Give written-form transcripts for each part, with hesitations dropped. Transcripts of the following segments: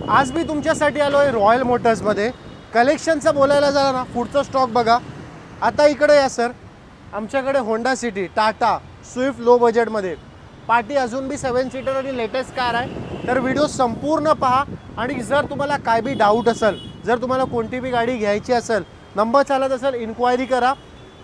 आज मी तुमच्यासाठी आलो आहे रॉयल मोटर्समध्ये. कलेक्शनचं बोलायला झालं ना, पुढचा स्टॉक बघा. आता इकडे या सर, आमच्याकडे Honda city, Tata Swift low बजेटमध्ये, पार्टी अजून बी 7 सीटर आणि लेटेस्ट कार आहे. तर व्हिडिओ संपूर्ण पहा. आणि जर तुम्हाला काय बी डाऊट असेल, जर तुम्हाला कोणती बी गाडी घ्यायची असेल, नंबर चालत असेल, इन्क्वायरी करा.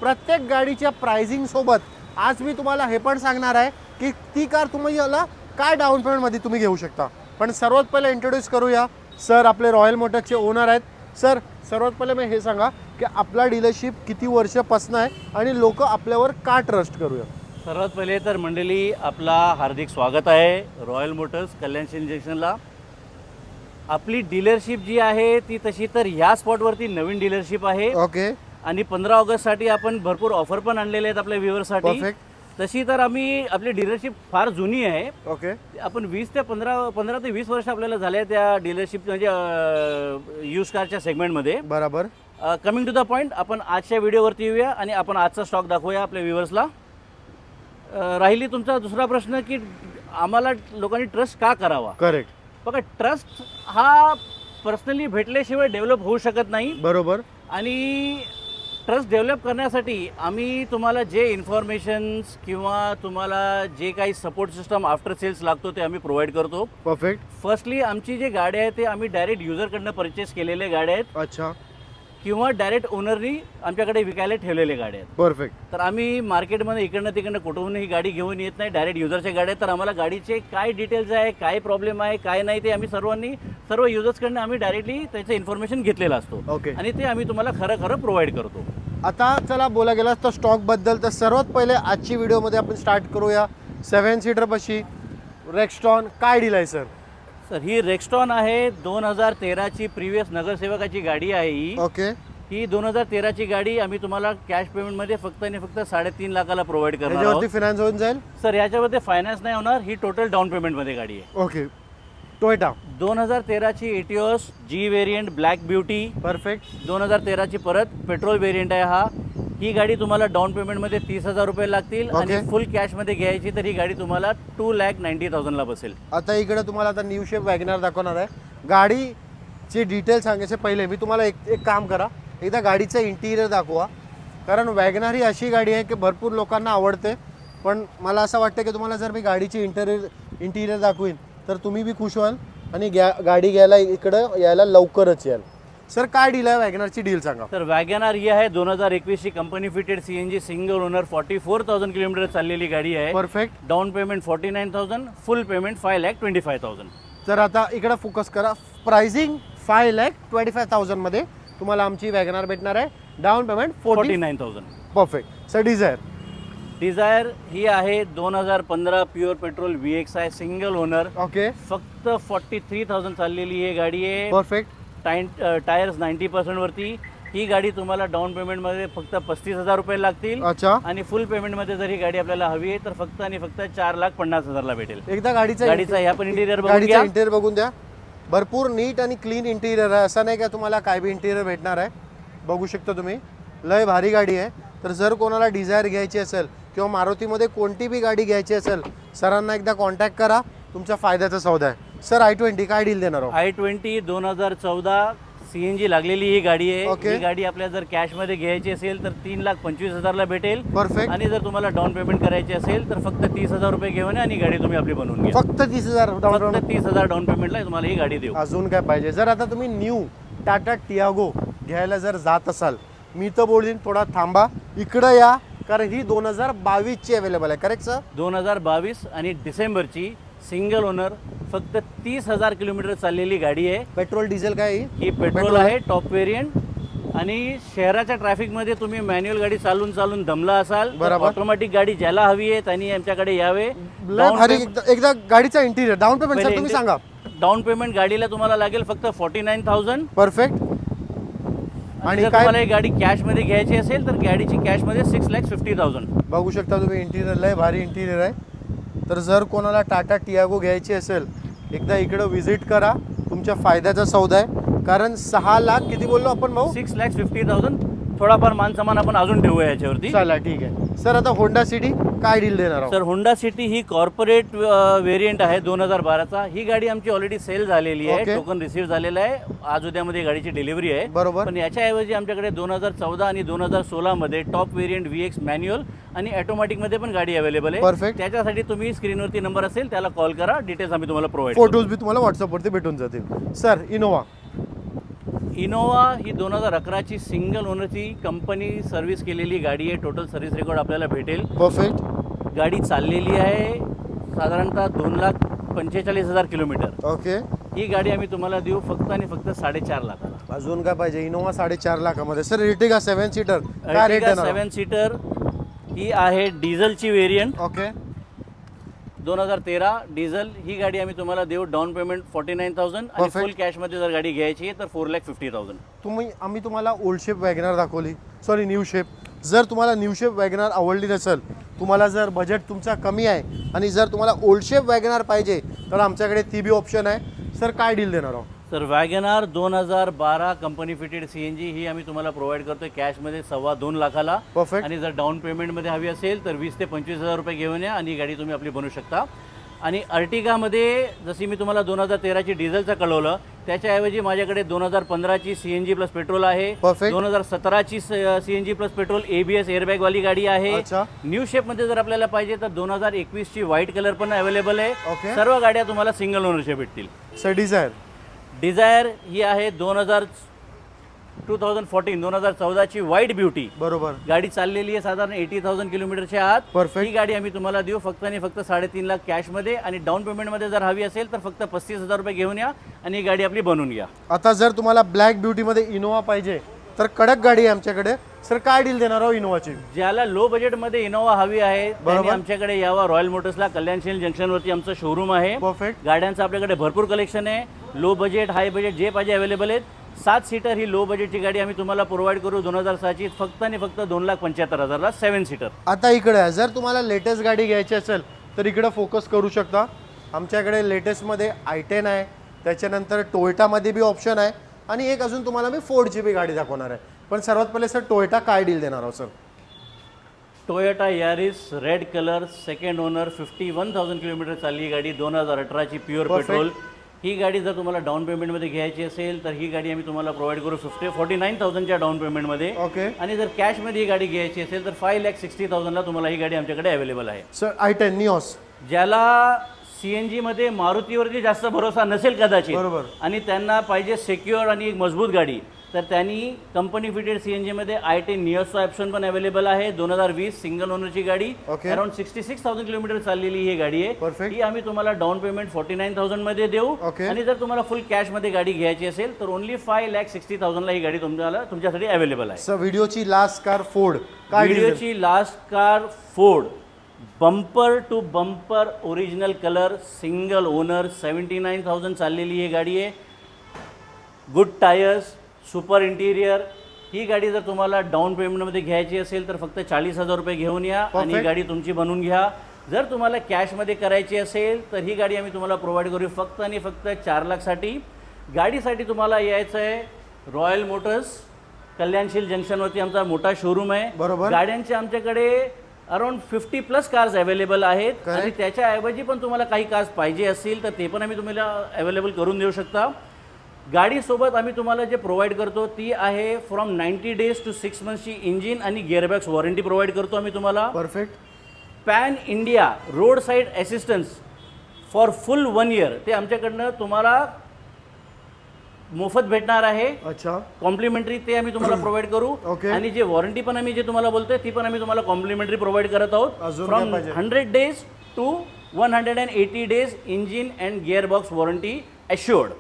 प्रत्येक गाडीच्या प्राइसिंगसोबत आज मी तुम्हाला हे पण सांगणार आहे की ती कार तुम्हाला काय डाऊन पेमेंटमध्ये तुम्ही घेऊ शकता. पण सर्वात पहिले इंट्रोड्यूस करूया. सर आपले रॉयल मोटर्सचे ओनर आहेत. सर सर्वात पहिले मी हे सांगा की आपला डीलरशिप किती वर्षापासून आहे आणि लोक आपल्यावर का ट्रस्ट करूया. सर्वात पहिले तर मंडळी आपला हार्दिक स्वागत आहे रॉयल मोटर्स कल्याण जंक्शनला. आपली डीलरशिप जी आहे ती तशी तर ह्या स्पॉटवरती नवीन डीलरशिप आहे. ओके. आणि 15 ऑगस्टसाठी आपण भरपूर ऑफर पण आणलेले आहेत आपल्या व्ह्युअर्ससाठी. परफेक्ट. तशी तर आपली डीलरशिप फार जुनी आहे. ओके. आपण 15 ते 20 वर्ष आपल्याला झाले त्या डीलरशिप म्हणजे यूज कारच्या सेगमेंटमध्ये. बरोबर. कमिंग टू द पॉईंट, आपण आजच्या व्हिडिओवरती येऊया आणि आपण आजचा स्टॉक दाखवूया आपल्या व्ह्युअर्सला. राहिली तुमचा दुसरा प्रश्न की आम्हाला लोकांनी ट्रस्ट का करावा. करेक्ट. बघा, ट्रस्ट हा पर्सनली भेटल्याशिवाय डेव्हलप होऊ शकत नाही. बरोबर. आणि ट्रस्ट डेव्हलप करण्यासाठी आम्ही तुम्हाला जे इन्फॉर्मेशन्स किंवा तुम्हाला जे काही सपोर्ट सिस्टम आफ्टर सेल्स लागतो ते आम्ही प्रोव्हाइड करतो. परफेक्ट. फर्स्टली आमची जे गाड्या आहेत ते आम्ही डायरेक्ट युजरकडनं परचेस केलेले गाड्या आहेत. अच्छा. किंवा डायरेक्ट ओनरनी आमच्याकडे विकायला ठेवलेले गाड्या आहेत. परफेक्ट. तर आम्ही मार्केटमध्ये इकडनं तिकडनं कुठून ही गाडी घेऊन येत नाही, डायरेक्ट युजरच्या गाड्या आहेत. तर आम्हाला गाडीचे काय डिटेल्स आहे, काय प्रॉब्लेम आहे, काय नाही, ते आम्ही सर्व युजर्सकडनं आम्ही डायरेक्टली त्याचं इन्फॉर्मेशन घेतलेलं असतो. ओके. आणि ते आम्ही तुम्हाला खरं प्रोव्हाइड करतो. आता चला बोला गेला तर स्टॉकबद्दल. तर सर्वात पहिले आजची व्हिडिओमध्ये आपण स्टार्ट करूया 7 सीटर पाशी रेक्स्टॉन. काय डील आहे सर. सर ही रेक्स्टॉन आहे 2013ची प्रिव्हियस नगरसेवकाची गाडी आहे ही. ओके. ही 2013ची गाडी आम्ही तुम्हाला कॅश पेमेंटमध्ये फक्त आणि फक्त 3.5 लाखाला प्रोव्हाइड करणार आहोत. याच्यावरती फायनान्स होऊन जाईल. सर याच्यामध्ये फायनान्स नाही होणार, ही टोटल डाऊन पेमेंटमध्ये गाडी आहे. ओके. टोयोटा 2013ची एटिओस जी व्हेरियंट ब्लॅक ब्युटी. परफेक्ट. 2013ची परत पेट्रोल व्हेरियंट आहे हा. ही गाडी तुम्हाला डाऊन पेमेंटमध्ये 30,000 रुपये लागतील. आणि Okay. फुल कॅशमध्ये घ्यायची तर ही गाडी तुम्हाला 2,90,000ला बसेल. आता इकडे तुम्हाला आता न्यू शेप वॅगनर दाखवणार आहे. गाडीचे डिटेल सांगायचे पहिले मी तुम्हाला एक काम करा, एकदा गाडीचं इंटिरियर दाखवा. कारण वॅगनर ही अशी गाडी आहे की भरपूर लोकांना आवडते. पण मला असं वाटतं की तुम्हाला जर मी गाडीची इंटिरियर दाखवीन तर तुम्ही बी खुश व्हाल आणि गाडी घ्यायला इकडं यायला लवकरच याल. सर काय डील आहे वॅगनरची, डील सांगा. तर वॅगनार ही आहे 2021ची company fitted CNG single owner 44,000 kilometre चाललेली गाडी आहे. Perfect. Down payment 49,000, full payment 5,25,000. तर आता इकडं फोकस करा. प्राइसिंग 5,25,000 मध्ये तुम्हाला आमची वॅगनार भेटणार आहे. Down payment 49,000. Perfect. Sir Dzire ही आहे 2015 pure petrol VXI single owner. Okay. फक्त 43,000 चाललेली ही गाडी आहे. परफेक्ट. टायर्स 90% वरती. ही गाडी तुम्हाला डाऊन पेमेंटमध्ये फक्त 35,000 रुपये लागतील. अच्छा. आणि फुल पेमेंटमध्ये जर ही गाडी आपल्याला हवी आहे तर फक्त आणि फक्त 4,50,000ला भेटेल. एकदा गाडीचा ह्या पण इंटिरियर गाडीचा इंटिरियर बघून द्या. भरपूर नीट आणि क्लीन इंटिरियर आहे. असं नाही का तुम्हाला काय बी इंटिरियर भेटणार आहे. बघू शकता तुम्ही, लय भारी गाडी आहे. तर जर कोणाला डिझायर घ्यायची असेल किंवा मारुतीमध्ये कोणती बी गाडी घ्यायची असेल, सरांना एकदा कॉन्टॅक्ट करा. तुमच्या फायद्याचा सौदा आहे. सर i20 काय डील देणार आहोत. i20 2014 CNG लागलेली ही गाडी आहे. Okay. ही गाडी आपल्याला जर कॅशमध्ये घ्यायची असेल तर 3,25,000ला भेटेल. परफेक्ट. आणि जर तुम्हाला डाऊन पेमेंट करायची असेल तर फक्त 30,000 रुपये घेऊन या आणि गाडी तुम्ही आपली बनवून घ्या. फक्त 30,000 फक्त 30,000 डाऊन पेमेंटला तुम्हाला ही गाडी देऊ. अजून काय पाहिजे. जर आता तुम्ही न्यू टाटा टियागो घ्यायला जर जात असाल, मी तर बोलीन थोडा थांबा, इकडं या. कारण ही 2022ची अवेलेबल आहे. Correct sir. 2022 आणि डिसेंबरची सिंगल ओनर फक्त 30,000 किलोमीटर चाललेली गाडी आहे. पेट्रोल डिझेल काय ही पेट्रोल आहे, टॉप व्हेरियंट. आणि शहराच्या ट्रॅफिकमध्ये तुम्ही मॅन्युअल गाडी चालून दमला असाल, ऑटोमॅटिक गाडी ज्याला हवी आहे त्यांनी आमच्याकडे यावे. एकदा गाडीचा इंटिरियर डाऊन पेमेंट सर तुम्ही सांगा. डाऊन पेमेंट गाडीला तुम्हाला लागेल फक्त 49,000. परफेक्ट. आणि जर तुम्हाला एक गाडी कॅशमध्ये घ्यायची असेल तर गाडीची कॅशमध्ये 6,50,000. बघू शकता तुम्ही इंटिरियर, लय भारी इंटिरियर आहे. तर जर कोणाला टाटा टियागो घ्यायची असेल, एकदा इकडं व्हिजिट करा. तुमच्या फायद्याचा सौदा आहे. कारण 6 लाख किती बोललो आपण भाऊ. 6,50,000. थोडाफार मान समान आपण अजून ठेवूया याच्यावरती. चला ठीक आहे. सर आता होंडा सिटी काय डील देणार आहोत? सर होंडा सिटी ही कॉर्पोरेट व्हेरियंट आहे 2012चा. ही गाडी आमची ऑलरेडी सेल झालेली आहे, Okay. टोकन रिसीव्ह झालेलं आहे. आज उद्यामध्ये गाडीची डिलिव्हरी आहे. बरोबर. पण याच्याऐवजी आमच्याकडे 2014 आणि 2016 मध्ये टॉप व्हेरियंट VX मॅन्युअल आणि ऑटोमॅटिकमध्ये पण गाडी अवेलेबल आहे. Perfect. त्याच्यासाठी तुम्ही स्क्रीनवरती नंबर असेल त्याला कॉल करा, डिटेल्स आम्ही तुम्हाला प्रोव्हाइड फोटोज बी तुम्हाला व्हॉट्सअपवरती भेटून जातील. सर इनोवा इनोवा ही 2011ची सिंगल ओनरची कंपनी सर्व्हिस केलेली गाडी आहे. टोटल सर्व्हिस रेकॉर्ड आपल्याला भेटेल. परफेक्ट. गाडी चाललेली आहे साधारणतः 2,45,000 किलोमीटर. ओके. ही गाडी आम्ही तुम्हाला देऊ फक्त आणि फक्त 4.5 लाखाला. अजून काय पाहिजे? इनोवा 4.5 लाखामध्ये. सर इर्टिगा 7 सीटर काय रेट देणार? 7 सीटर ही आहे डिझेलची व्हेरियंट. ओके. 2013 डिझेल. ही गाडी आम्ही तुम्हाला देऊ डाऊन पेमेंट 49,000 आणि Perfect. फुल कॅशमध्ये जर गाडी घ्यायची आहे तर 4,50,000. आम्ही तुम्हाला ओल्ड शेप वॅगनार दाखवली, सॉरी न्यू शेप. जर तुम्हाला न्यू शेप वॅगनार आवडली नसेल, तुम्हाला जर बजेट तुमचा कमी आहे आणि जर तुम्हाला ओल्ड शेप वॅगनार पाहिजे तर आमच्याकडे ती बी ऑप्शन आहे. सर काय डील देणार आहोत? Sir WagonR 2012 company fitted CNG ही आम्ही तुम्हाला प्रोव्हाइड करतोय कॅशमध्ये 2.25 लाखाला. परफेक्ट. आणि जर डाऊन पेमेंटमध्ये हवी असेल तर 20,000 ते 25,000 रुपये घेऊन या आणि ही गाडी तुम्ही आपली बनवू शकता. आणि अर्टिगामध्ये जशी मी तुम्हाला 2013ची डिझेलचं कळवलं, त्याच्याऐवजी माझ्याकडे 2015ची CNG प्लस पेट्रोल आहे. Perfect. 2017ची CNG plus petrol ABS एअरबॅगवाली गाडी आहे. अच्छा. न्यू शेपमध्ये जर आपल्याला पाहिजे तर 2021ची व्हाईट कलर पण अवेलेबल आहे. Okay. सर्व गाड्या तुम्हाला सिंगल ओनरशिप भेटतील. सर डिझायर डिझायर ही आहे 2014ची व्हाईट ब्युटी. बरोबर. गाडी चाललेली आहे साधारण 80,000 किलोमीटरच्या आत. Perfect. ही गाडी आम्ही तुम्हाला देऊ फक्त आणि फक्त 3.5 लाख कॅशमध्ये आणि डाऊन पेमेंटमध्ये जर हवी असेल तर फक्त 35,000 रुपये घेऊन या आणि ही गाडी आपली बनवून घ्या. आता जर तुम्हाला ब्लॅक ब्युटीमध्ये इनोवा पाहिजे तर कडक गाडी आहे आमच्याकडे. सर काय डील देणार आहोत इनोवाची? ज्याला लो बजेटमध्ये इनोवा हवी आहे त्यांनी बरोबर. आमच्याकडे यावं. रॉयल मोटर्सला कल्याणशील जंक्शनवरती आमचं शोरूम आहे. परफेक्ट. गाड्यांचं आपल्याकडे भरपूर कलेक्शन आहे. लो बजेट हाय बजेट जे पाहिजे अवेलेबल आहेत. 7 सीटर ही लो बजेटची गाडी आम्ही तुम्हाला प्रोव्हाइड करू 2006ची फक्त आणि फक्त 2,75,000ला 7 सीटर. आता इकडे आहे. जर तुम्हाला लेटेस्ट गाडी घ्यायची असेल तर इकडे फोकस करू शकता. आमच्याकडे लेटेस्टमध्ये i10 आहे, त्याच्यानंतर टोयोटामध्ये बी ऑप्शन आहे आणि एक अजून तुम्हाला मी फोर्डची बी गाडी दाखवणार आहे. पण सर्वात पहिले सर टोयोटा काय डील देणार आहोत? Sir Toyota Yaris red colour second owner 51,000 kilometre चालली गाडी 2018ची प्युअर Perfect. पेट्रोल. ही गाडी जर तुम्हाला डाऊन पेमेंटमध्ये घ्यायची असेल तर ही गाडी आम्ही तुम्हाला प्रोव्हाइड करू 49,000च्या डाऊन पेमेंटमध्ये. ओके. आणि जर कॅशमध्ये ही गाडी घ्यायची असेल तर 5,60,000ला तुम्हाला ही गाडी आमच्याकडे अवेलेबल आहे. Sir i10 Nios. ज्याला CNG मध्ये मारुतीवरती जास्त भरोसा नसेल कदाचित बरोबर. आणि त्यांना पाहिजे सिक्युअर आणि एक मजबूत गाडी तर त्यांनी कंपनी फिटेड CNG मध्ये i10 निऑसचा ऑप्शन पण अवेलेबल आहे. 2020 सिंगल ओनरची गाडी Okay. अराउंड 66,000 किलोमीटर चाललेली ही गाडी आहे. Perfect. ही आम्ही तुम्हाला डाऊन पेमेंट 49,000 मध्ये देऊ. Okay. आणि जर तुम्हाला फुल कॅश मध्ये गाडी घ्यायची असेल तर ओनली 5,60,000ला ही गाडी तुम्हाला तुमच्यासाठी अवेलेबल आहे. सर व्हिडिओची लास्ट कार फोर्ड काय डील? व्हिडिओची last car Ford bumper to bumper original colour single owner 79,000 चाललेली ही गाडी आहे. Good tyres super interior. ही गाडी जर तुम्हाला डाऊन पेमेंटमध्ये घ्यायची असेल तर फक्त 40,000 रुपये घेऊन या आणि Perfect. गाडी तुमची बनवून घ्या. जर तुम्हाला कॅशमध्ये करायची असेल तर ही गाडी आम्ही तुम्हाला प्रोव्हाइड करू फक्त आणि फक्त 4 लाखसाठी. गाडीसाठी तुम्हाला यायचं आहे रॉयल मोटर्स कल्याणशील जंक्शनवरती आमचा मोठा शोरूम आहे. बरोबर. गाड्यांचे आमच्याकडे अराउंड 50+ कार्स अवेलेबल आहेत. Correct. आणि त्याच्याऐवजी पण तुम्हाला काही कार्स पाहिजे असतील तर ते पण आम्ही तुम्हाला अवेलेबल करून देऊ शकता. गाडीसोबत आम्ही तुम्हाला जे प्रोव्हाइड करतो ती आहे फ्रॉम 90 days to 6 monthsची इंजिन आणि गिअरबॅक्स वॉरंटी प्रोव्हाइड करतो आम्ही तुम्हाला. Perfect. Pan India road side assistance for full 1 year ते आमच्याकडनं तुम्हाला मोफत भेटणार आहे. अच्छा. कॉम्प्लिमेंटरी ते आम्ही तुम्हाला प्रोव्हाइड करू. Okay. आणि जे वॉरंटी पण आम्ही जे तुम्हाला बोलतोय ती पण आम्ही तुम्हाला कॉम्प्लिमेंटरी प्रोव्हाइड करत आहोत. अजून फ्रॉम काय पाहिजे? 100 days to 180 days engine and gearbox warranty assured.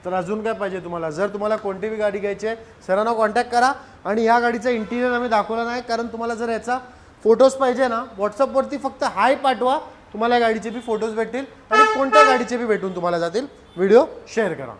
तर अजून काय पाहिजे तुम्हाला? जर तुम्हाला कोणतीही गाडी घ्यायची आहे सरांना कॉन्टॅक्ट करा. आणि या गाडीचा इंटिरियर आम्ही दाखवला नाही कारण तुम्हाला जर याचा फोटोज पाहिजे ना व्हॉट्सअपवरती फक्त हाय पाठवा, तुम्हाला या गाडीचे बी फोटोज भेटतील आणि कोणत्या गाडीचे बी भेटून तुम्हाला जातील. व्हिडिओ शेअर करा.